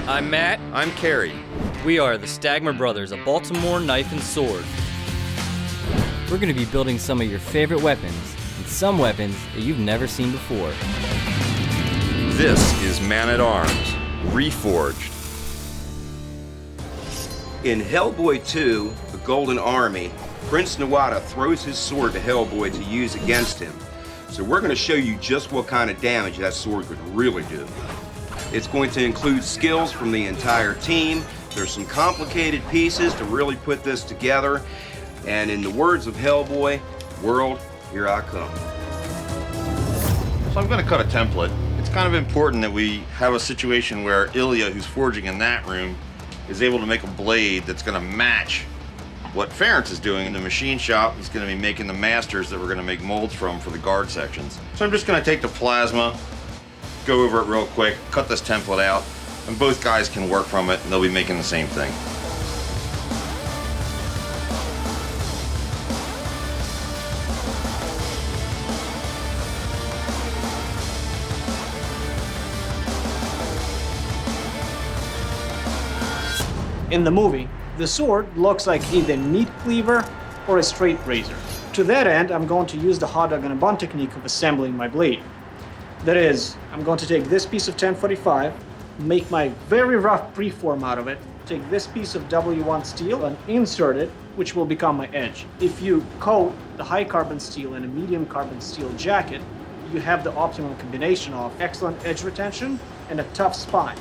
I'm Matt. I'm Kerry. We are the Stagmer brothers of Baltimore Knife and Sword. We're going to be building some of your favorite weapons, and some weapons that you've never seen before. This is Man-at-Arms, Reforged. In Hellboy 2, The Golden Army, Prince Nuada throws his sword to Hellboy to use against him. So we're going to show you just what kind of damage that sword could really do. It's going to include skills from the entire team. There's some complicated pieces to really put this together. And in the words of Hellboy, world, here I come. So I'm going to cut a template. It's kind of important that we have a situation where Ilya, who's forging in that room, is able to make a blade that's going to match what Ferenc is doing in the machine shop. He's going to be making the masters that we're going to make molds from for the guard sections. So I'm just going to take the plasma, go over it real quick, cut this template out, and both guys can work from it, and they'll be making the same thing. In the movie, the sword looks like either a meat cleaver or a straight razor. To that end, I'm going to use the hot dog on a bun technique of assembling my blade. That is, I'm going to take this piece of 1045, make my very rough preform out of it, take this piece of W1 steel and insert it, which will become my edge. If you coat the high carbon steel in a medium carbon steel jacket, you have the optimum combination of excellent edge retention and a tough spine.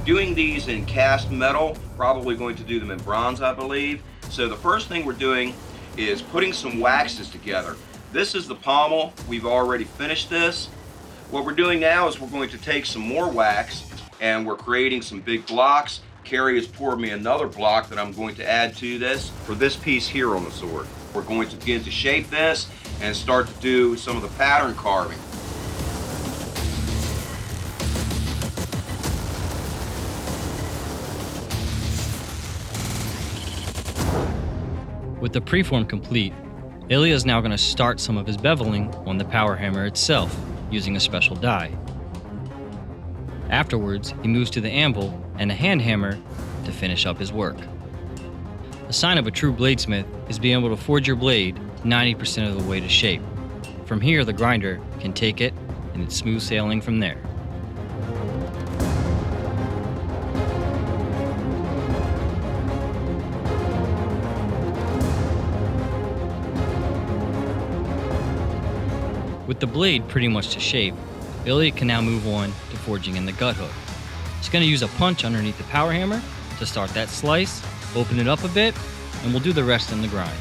Doing these in cast metal, probably going to do them in bronze, I believe. So the first thing we're doing is putting some waxes together. This is the pommel. We've already finished this. What we're doing now is we're going to take some more wax and we're creating some big blocks. Kerry has poured me another block that I'm going to add to this for this piece here on the sword. We're going to begin to shape this and start to do some of the pattern carving. With the preform complete, Ilya is now going to start some of his beveling on the power hammer itself using a special die. Afterwards, he moves to the anvil and a hand hammer to finish up his work. A sign of a true bladesmith is being able to forge your blade 90% of the way to shape. From here, the grinder can take it and it's smooth sailing from there. With the blade pretty much to shape, Ilya can now move on to forging in the gut hook. He's going to use a punch underneath the power hammer to start that slice, open it up a bit, and we'll do the rest in the grind.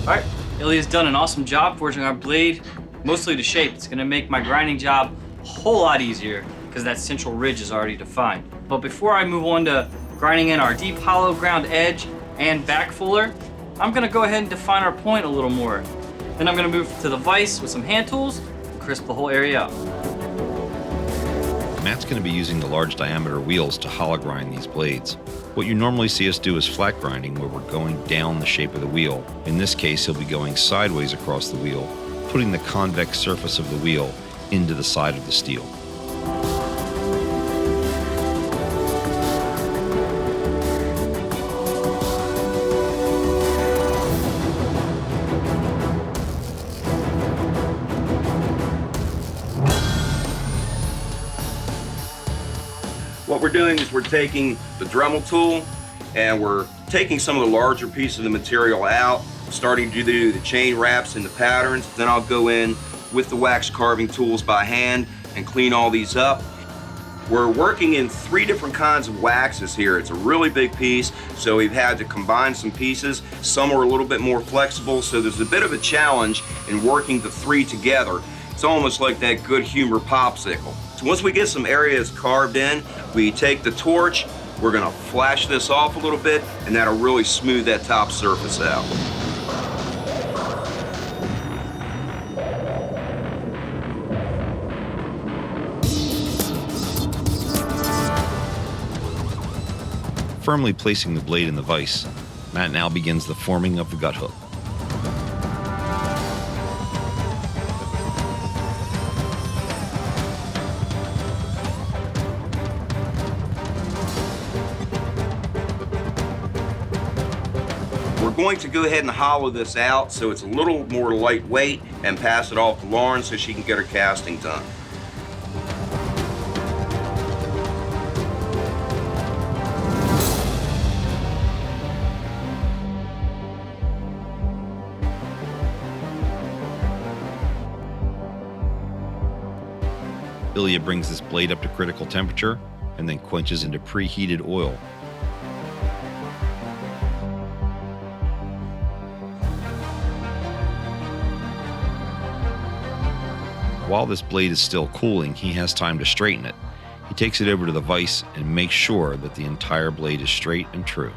Alright, Ilya's done an awesome job forging our blade, mostly to shape. It's gonna make my grinding job a whole lot easier because that central ridge is already defined. But before I move on to grinding in our deep hollow ground edge and back fuller, I'm gonna go ahead and define our point a little more. Then I'm gonna move to the vise with some hand tools and crisp the whole area up. Matt's going to be using the large diameter wheels to hollow grind these blades. What you normally see us do is flat grinding, where we're going down the shape of the wheel. In this case, he'll be going sideways across the wheel, putting the convex surface of the wheel into the side of the steel. What we're doing is we're taking the Dremel tool and we're taking some of the larger pieces of the material out, starting to do the chain wraps and the patterns. Then I'll go in with the wax carving tools by hand and clean all these up. We're working in 3 different kinds of waxes here. It's a really big piece, so we've had to combine some pieces. Some are a little bit more flexible, so there's a bit of a challenge in working the 3 together. It's almost like that good humor popsicle. So once we get some areas carved in, we take the torch, we're gonna flash this off a little bit, and that'll really smooth that top surface out. Firmly placing the blade in the vise, Matt now begins the forming of the gut hook. We're going to go ahead and hollow this out so it's a little more lightweight and pass it off to Lauren so she can get her casting done. Ilya brings this blade up to critical temperature and then quenches into preheated oil. While this blade is still cooling, he has time to straighten it. He takes it over to the vise and makes sure that the entire blade is straight and true.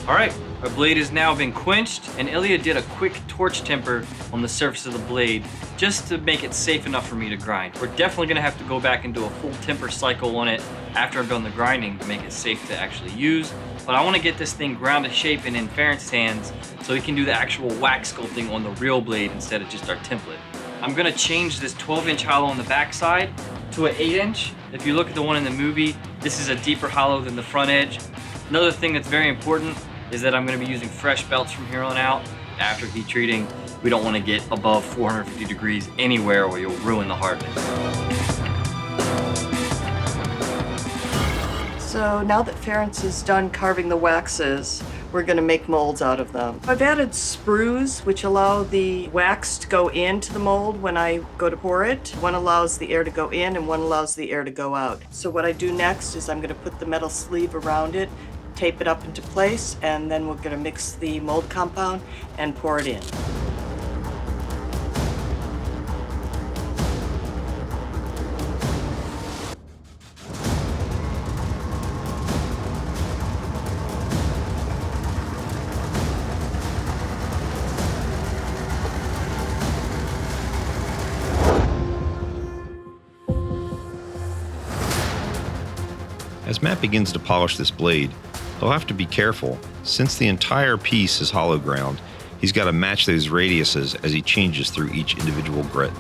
All right, our blade has now been quenched, and Ilya did a quick torch temper on the surface of the blade just to make it safe enough for me to grind. We're definitely gonna have to go back and do a full temper cycle on it after I'm done the grinding to make it safe to actually use. But I wanna get this thing ground to shape and in Ferenc's hands so he can do the actual wax sculpting on the real blade instead of just our template. I'm gonna change this 12-inch hollow on the back side to an 8-inch. If you look at the one in the movie, this is a deeper hollow than the front edge. Another thing that's very important is that I'm going to be using fresh belts from here on out. After heat treating, we don't want to get above 450 degrees anywhere or you'll ruin the hardness. So now that Ferenc is done carving the waxes, we're going to make molds out of them. I've added sprues which allow the wax to go into the mold when I go to pour it. One allows the air to go in and one allows the air to go out. So what I do next is I'm going to put the metal sleeve around it, tape it up into place, and then we're going to mix the mold compound and pour it in. As Matt begins to polish this blade, he'll have to be careful. Since the entire piece is hollow ground, he's got to match those radiuses as he changes through each individual grit.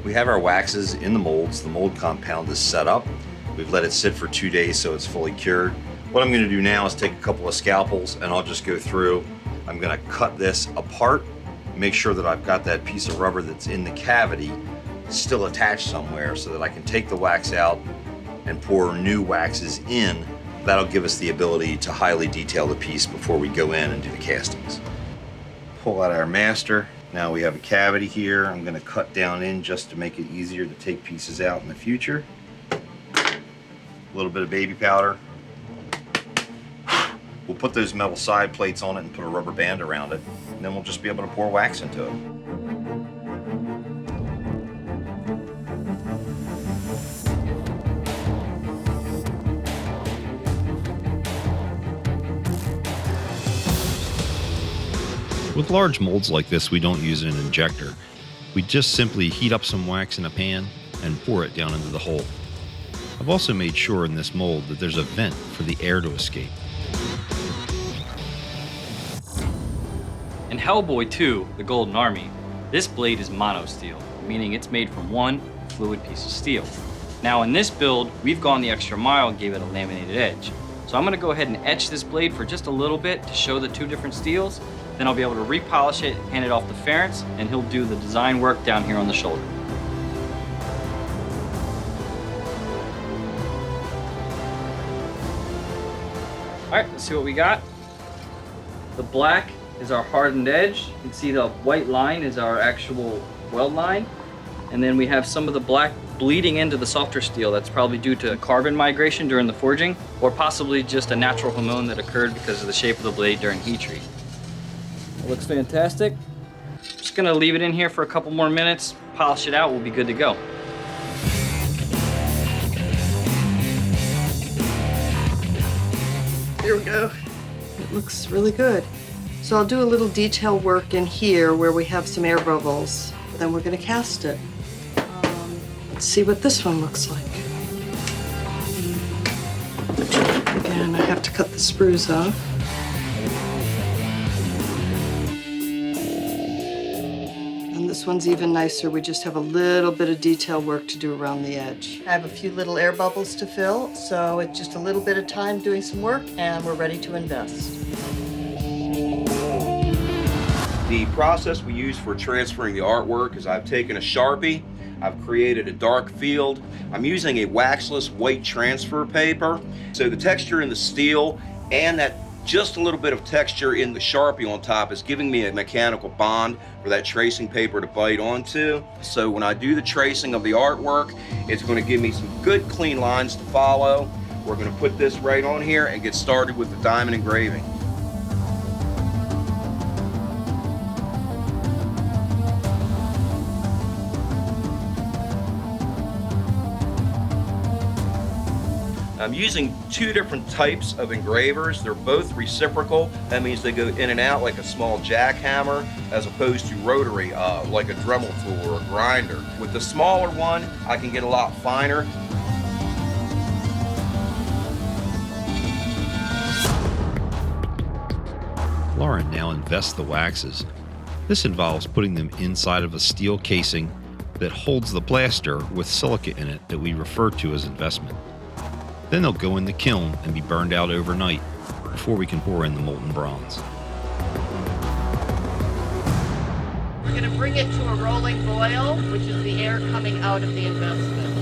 We have our waxes in the molds. The mold compound is set up. We've let it sit for 2 days so it's fully cured. What I'm gonna do now is take a couple of scalpels and I'll just go through. I'm gonna cut this apart, make sure that I've got that piece of rubber that's in the cavity still attached somewhere so that I can take the wax out and pour new waxes in. That'll give us the ability to highly detail the piece before we go in and do the castings. Pull out our master, Now we have a cavity here. I'm going to cut down in just to make it easier to take pieces out in the future. A little bit of baby powder. We'll put those metal side plates on it and put a rubber band around it, and then we'll just be able to pour wax into it. With large molds like this, we don't use an injector. We just simply heat up some wax in a pan and pour it down into the hole. I've also made sure in this mold that there's a vent for the air to escape. In Hellboy 2, The Golden Army, this blade is monosteel, meaning it's made from one fluid piece of steel. Now in this build, we've gone the extra mile and gave it a laminated edge. So I'm gonna go ahead and etch this blade for just a little bit to show the two different steels. Then I'll be able to repolish it, hand it off to Ferenc, and he'll do the design work down here on the shoulder. All right, let's see what we got. The black is our hardened edge. You can see the white line is our actual weld line. And then we have some of the black bleeding into the softer steel. That's probably due to carbon migration during the forging, or possibly just a natural hormone that occurred because of the shape of the blade during heat treat. It looks fantastic. Just gonna leave it in here for a couple more minutes, polish it out, we'll be good to go. Here we go. It looks really good. So I'll do a little detail work in here where we have some air bubbles. Then we're gonna cast it. Let's see what this one looks like. Again, I have to cut the sprues off. And this one's even nicer. We just have a little bit of detail work to do around the edge. I have a few little air bubbles to fill, so it's just a little bit of time doing some work, and we're ready to invest. The process we use for transferring the artwork is I've taken a Sharpie, I've created a dark field. I'm using a waxless white transfer paper. So the texture in the steel and that just a little bit of texture in the Sharpie on top is giving me a mechanical bond for that tracing paper to bite onto. So when I do the tracing of the artwork, it's going to give me some good clean lines to follow. We're going to put this right on here and get started with the diamond engraving. I'm using two different types of engravers. They're both reciprocal. That means they go in and out like a small jackhammer as opposed to rotary, like a Dremel tool or a grinder. With the smaller one, I can get a lot finer. Lauren now invests the waxes. This involves putting them inside of a steel casing that holds the plaster with silica in it that we refer to as investment. Then they'll go in the kiln and be burned out overnight before we can pour in the molten bronze. We're going to bring it to a rolling boil, which is the air coming out of the investment.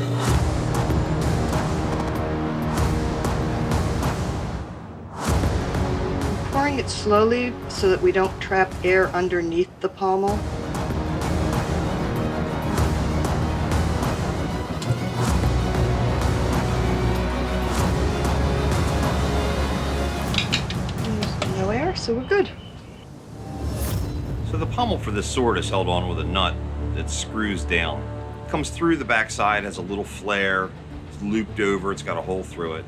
Pouring it slowly so that we don't trap air underneath the pommel. No air, so we're good. So the pommel for this sword is held on with a nut that screws down. It comes through the backside, has a little flare, it's looped over, it's got a hole through it.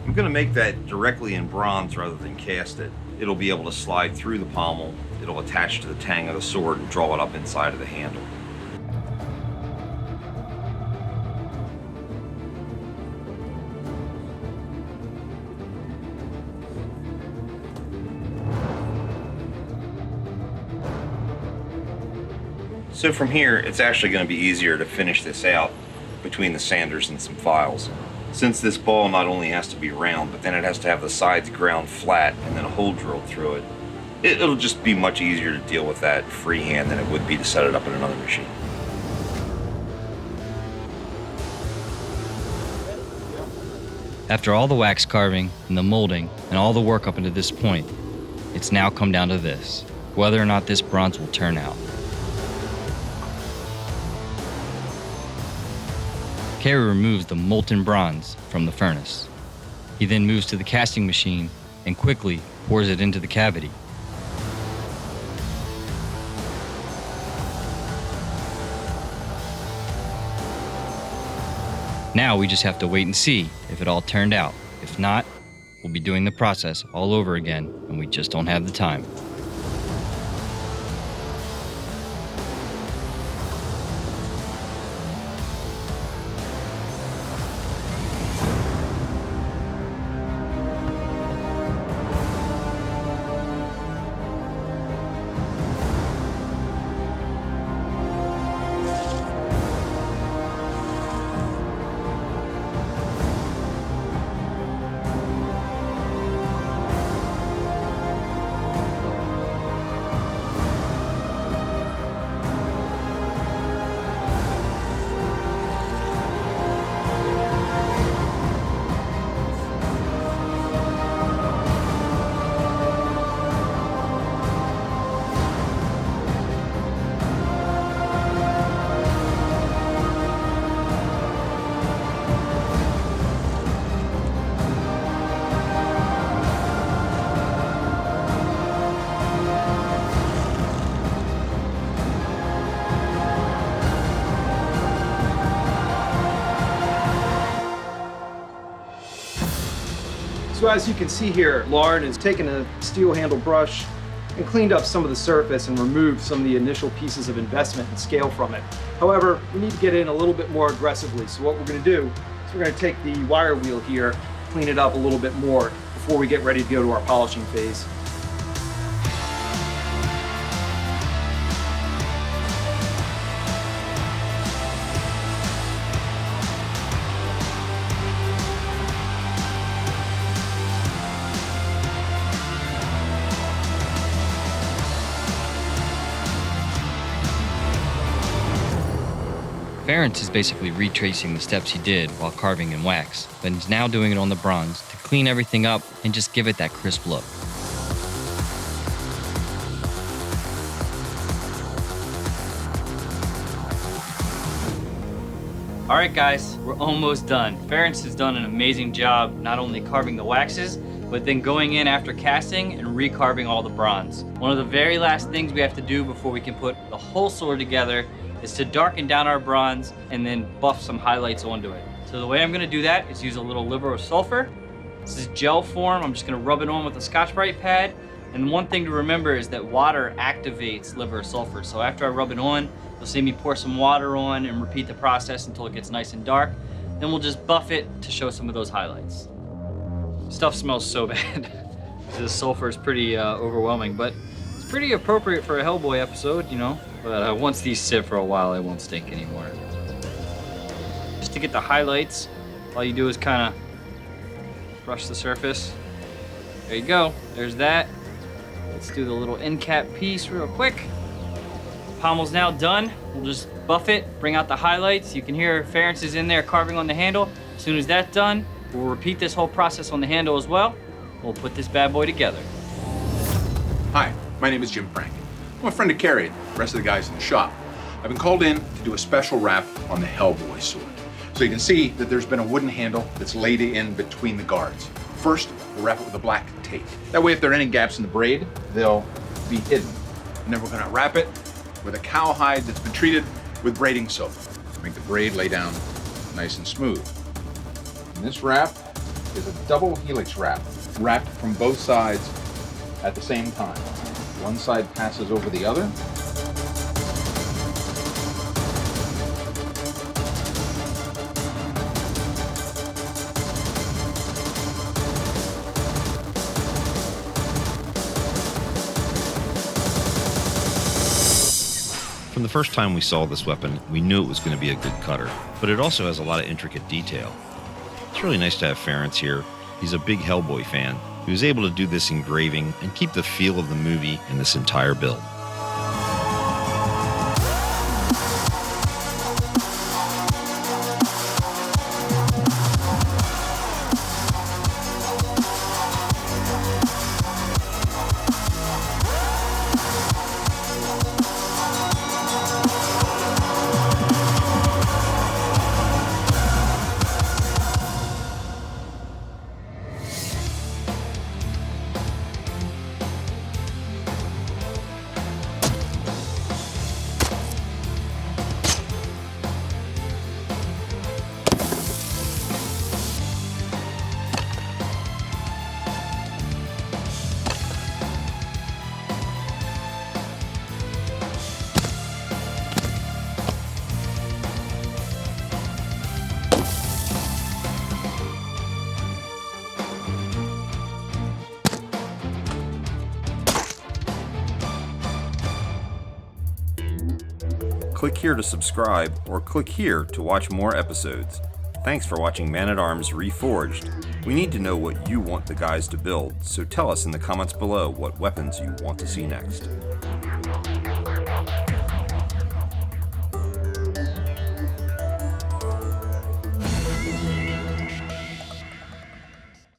I'm going to make that directly in bronze rather than cast it. It'll be able to slide through the pommel, it'll attach to the tang of the sword and draw it up inside of the handle. So from here, it's actually going to be easier to finish this out between the sanders and some files. Since this ball not only has to be round, but then it has to have the sides ground flat and then a hole drilled through it, it'll just be much easier to deal with that freehand than it would be to set it up in another machine. After all the wax carving and the molding and all the work up until this point, it's now come down to this, whether or not this bronze will turn out. Kerry removes the molten bronze from the furnace. He then moves to the casting machine and quickly pours it into the cavity. Now we just have to wait and see if it all turned out. If not, we'll be doing the process all over again, and we just don't have the time. So as you can see here, Lauren has taken a steel handle brush and cleaned up some of the surface and removed some of the initial pieces of investment and scale from it. However, we need to get in a little bit more aggressively. So what we're going to do is we're going to take the wire wheel here, clean it up a little bit more before we get ready to go to our polishing phase. Ferenc is basically retracing the steps he did while carving in wax, but he's now doing it on the bronze to clean everything up and just give it that crisp look. Alright guys, we're almost done. Ferenc has done an amazing job not only carving the waxes, but then going in after casting and recarving all the bronze. One of the very last things we have to do before we can put the whole sword together is to darken down our bronze and then buff some highlights onto it. So the way I'm gonna do that is use a little liver of sulfur. This is gel form. I'm just gonna rub it on with a Scotch-Brite pad. And one thing to remember is that water activates liver of sulfur. So after I rub it on, you'll see me pour some water on and repeat the process until it gets nice and dark. Then we'll just buff it to show some of those highlights. Stuff smells so bad. The sulfur is pretty overwhelming, but it's pretty appropriate for a Hellboy episode, you know. But once these sit for a while, it won't stink anymore. Just to get the highlights, all you do is kind of brush the surface. There you go, there's that. Let's do the little end cap piece real quick. Pommel's now done. We'll just buff it, bring out the highlights. You can hear Ferenc is in there carving on the handle. As soon as that's done, we'll repeat this whole process on the handle as well. We'll put this bad boy together. Hi, my name is Jim Frank. I'm a friend of Kerry and the rest of the guys in the shop. I've been called in to do a special wrap on the Hellboy sword. So you can see that there's been a wooden handle that's laid in between the guards. First, we'll wrap it with a black tape. That way, if there are any gaps in the braid, they'll be hidden. And then we're gonna wrap it with a cowhide that's been treated with braiding soap to make the braid lay down nice and smooth. And this wrap is a double helix wrap, wrapped from both sides at the same time. One side passes over the other. From the first time we saw this weapon, we knew it was going to be a good cutter, but it also has a lot of intricate detail. It's really nice to have Ferenc here. He's a big Hellboy fan. He was able to do this engraving and keep the feel of the movie in this entire build. Click here to subscribe or click here to watch more episodes. Thanks for watching Man-at-Arms Reforged. We need to know what you want the guys to build, so tell us in the comments below what weapons you want to see next.